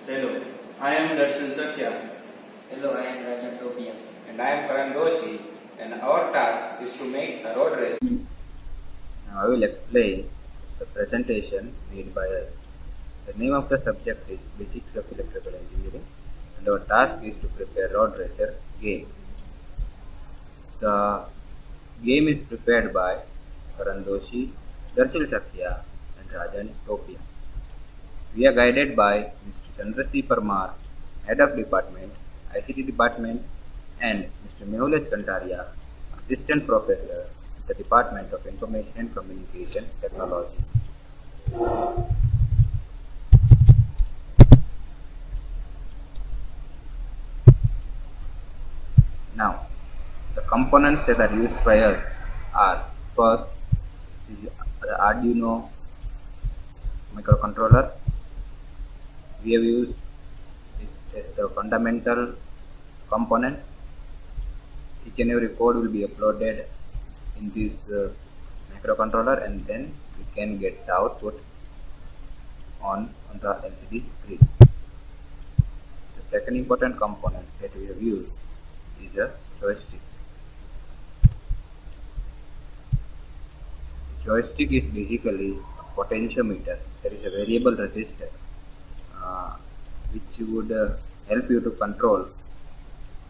Hello, I am Darshan Sakya. Hello, I am Rajan Topia. And I am Karan Doshi, and our task is to make a road race. Now I will explain the presentation made by us. The name of the subject is Basics of Electrical Engineering, and our task is to prepare road racer game. The game is prepared by Karan Doshi, Darshil Sakya, and Rajan Topia. We are guided by Mr. Chandrasi Parmar, Head of Department, ICT Department, and Mr. Mehulaj Kantaria, Assistant Professor at the Department of Information and Communication Technology. Now, the components that are used by us are first is the Arduino microcontroller. We have used this as the fundamental component. Each and every code will be uploaded in this microcontroller, and then we can get the output on the LCD screen. The second important component that we have used is a joystick. The joystick is basically a potentiometer. There is a variable resistor which would help you to control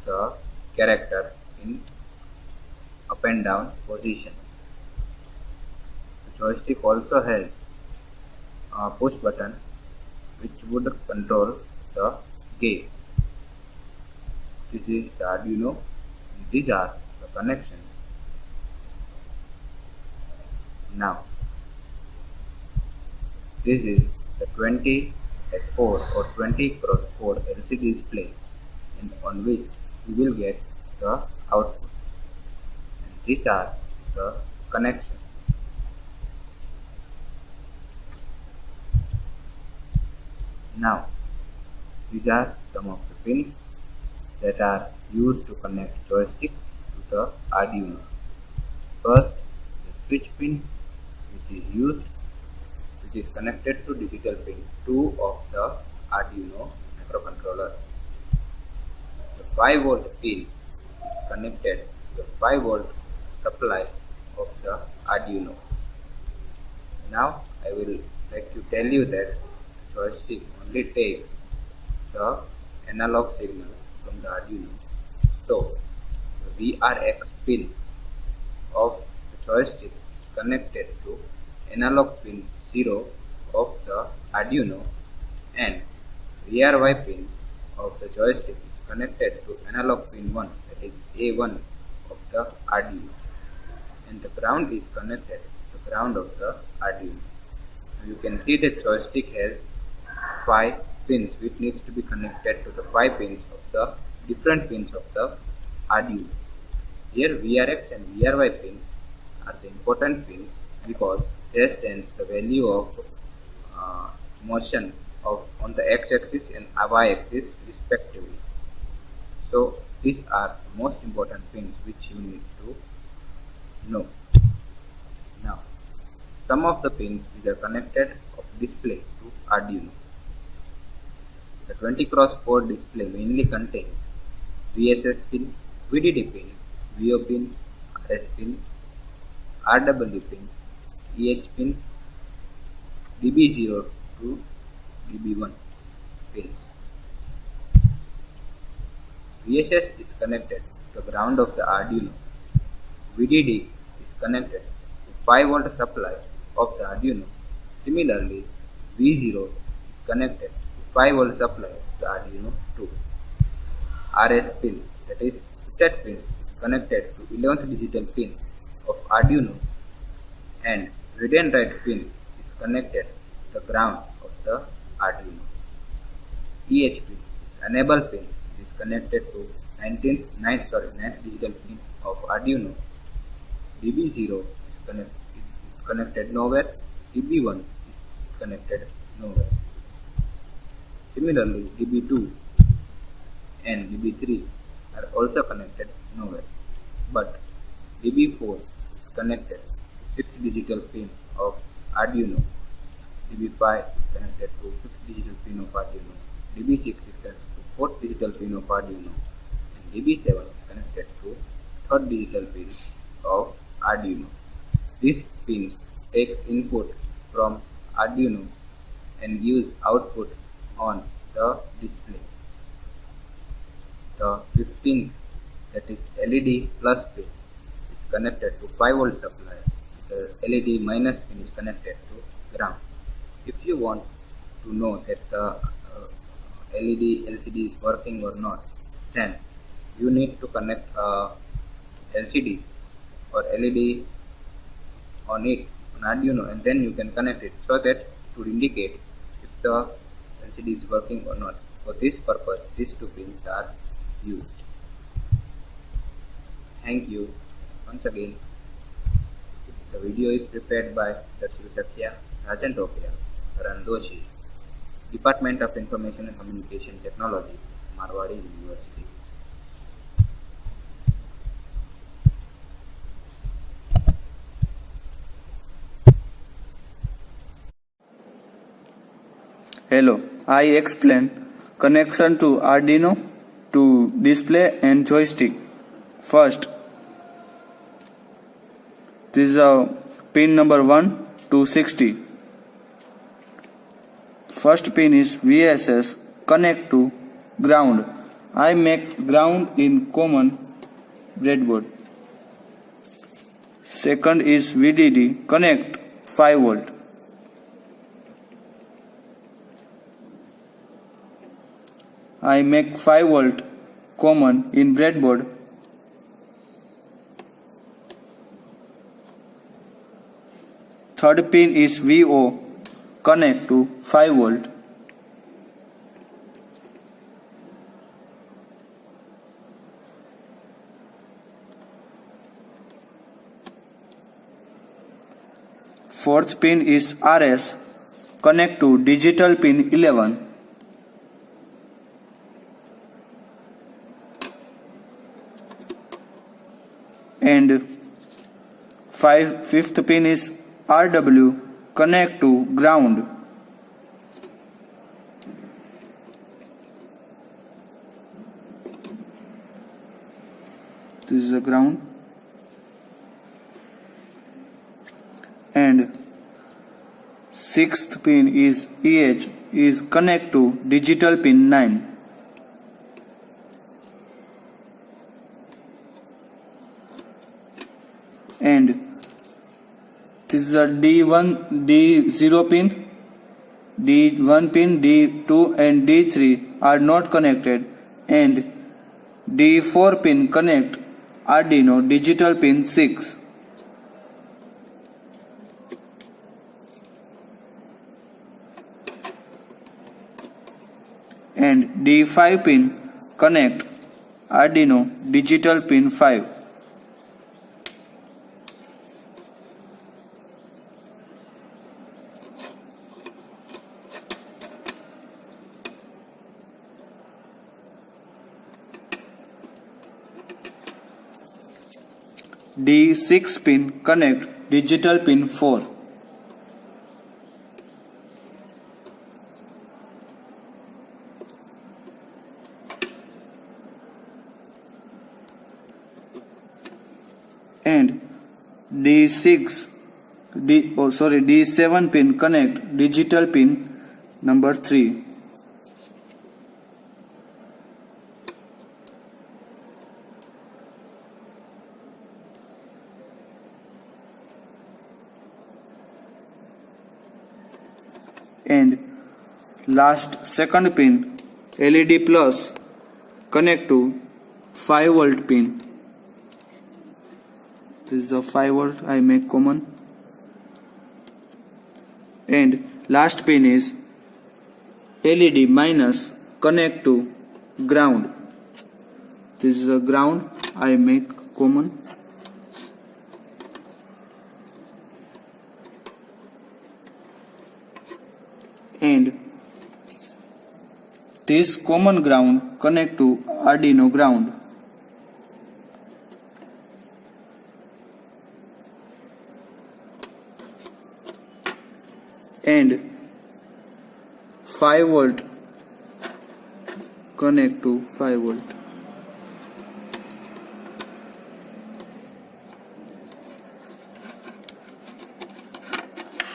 the character in up and down position. The joystick also has a push button which would control the game. This is the Arduino. These are the connections. Now, this is the 20 at 4 or 20 cross 4 LCD display, and on which we will get the output. And these are the connections. Now, these are some of the pins that are used to connect joystick to the Arduino. First, the switch pin, which is connected to digital pin 2 of the Arduino microcontroller. The 5-volt pin is connected to the 5-volt supply of the Arduino. Now I will tell you that joystick only takes the analog signal from the Arduino. So the VRX pin of the joystick is connected to analog pin 0 of the Arduino, and VRY pin of the joystick is connected to analog pin 1, that is A1 of the Arduino, and the ground is connected to the ground of the Arduino. So you can see that joystick has 5 pins which needs to be connected to the 5 pins of the different pins of the Arduino. Here VRX and VRY pins are the important pins because they sense the value of motion on the x-axis and y-axis respectively. So these are the most important pins which you need to know. Now, some of the pins which are connected of display to Arduino. The 20 cross 4 display mainly contains VSS pin, VDD pin, VO pin, RS pin, RW pin, EH pin, DB0 to DB1 pins. VSS is connected to the ground of the Arduino. VDD is connected to 5-volt supply of the Arduino. Similarly, V0 is connected to 5-volt supply of the Arduino too. RS pin, that is reset pin, is connected to 11th digital pin of Arduino, and read and write pin is connected to the ground of the Arduino. EH pin, enable pin, is connected to 9th digital pin of Arduino. DB0 is connected nowhere. DB1 is connected nowhere. Similarly, DB2 and DB3 are also connected nowhere, but DB4 is connected to 6th digital pin of Arduino. DB5 is connected to 5th digital pin of Arduino. DB6 is connected to 4th digital pin of Arduino and DB7 is connected to 3rd digital pin of Arduino. These pins takes input from Arduino and gives output on the display. The 15th, that is LED plus pin, is connected to 5V supply. The LED minus pin is connected to ground. If you want to know that the LED LCD is working or not, then you need to connect a LCD or LED on it on Arduino, and then you can connect it so that it would indicate if the LCD is working or not. For this purpose, these two pins are used. Thank you. Once again, the video is prepared by Darshil Satya, Rajan Topia, Karan Doshi, Department of Information and Communication Technology, Marwari University. Hello, I explain connection to Arduino to display and joystick. First, this is pin number 1 to 60. First pin is VSS, connect to ground. I make ground in common breadboard. Second is VDD, connect 5V. I make 5V common in breadboard. Third pin is VO, connect to 5V. Fourth pin is RS, connect to digital pin 11. And fifth pin is RW, connect to ground. This is the ground. And sixth pin is EH, is connect to digital pin 9. And this is a D1, D0 pin, D1 pin, D2 and D3 are not connected, and D4 pin connect Arduino digital pin 6. And D5 pin connect Arduino digital pin 5. D6 pin connect digital pin 4. And D7 pin connect digital pin number 3. And last second pin LED plus connect to 5V pin. This is a 5V I make common. And last pin is LED minus connect to ground. This is a ground I make common. And this common ground connect to Arduino ground. And 5V connect to 5 volt.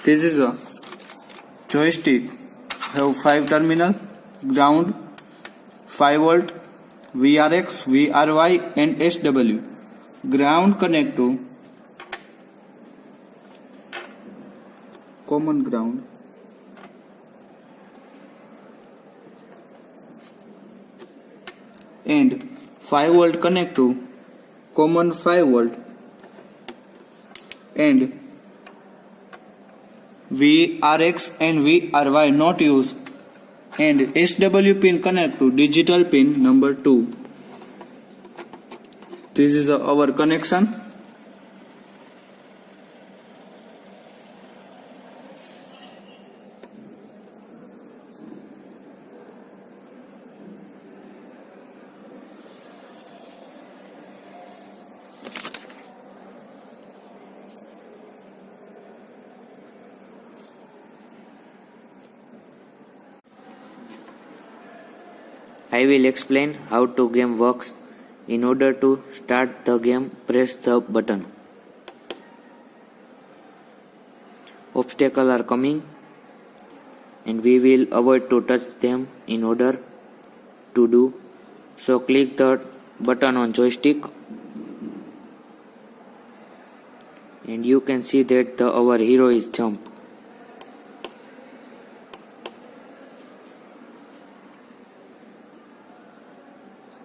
This is a joystick. Have 5 terminal, ground, 5 volt, VRX, VRY and SW. Ground connect to common ground. And 5 volt connect to common 5 volt and VRX and VRY not use, and SW pin connect to digital pin number 2. This is our connection. I will explain how the game works. In order to start the game, press the button. Obstacles are coming and we will avoid to touch them in order to do so. Click the button on joystick and you can see that our hero is jump.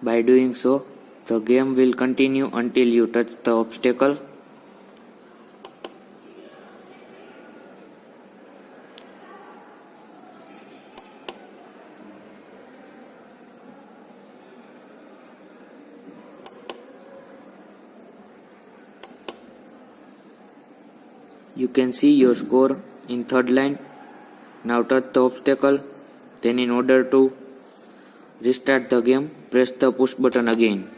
By doing so, the game will continue until you touch the obstacle. You can see your score in third line. Now touch the obstacle. Then in order to restart the game, press the push button again.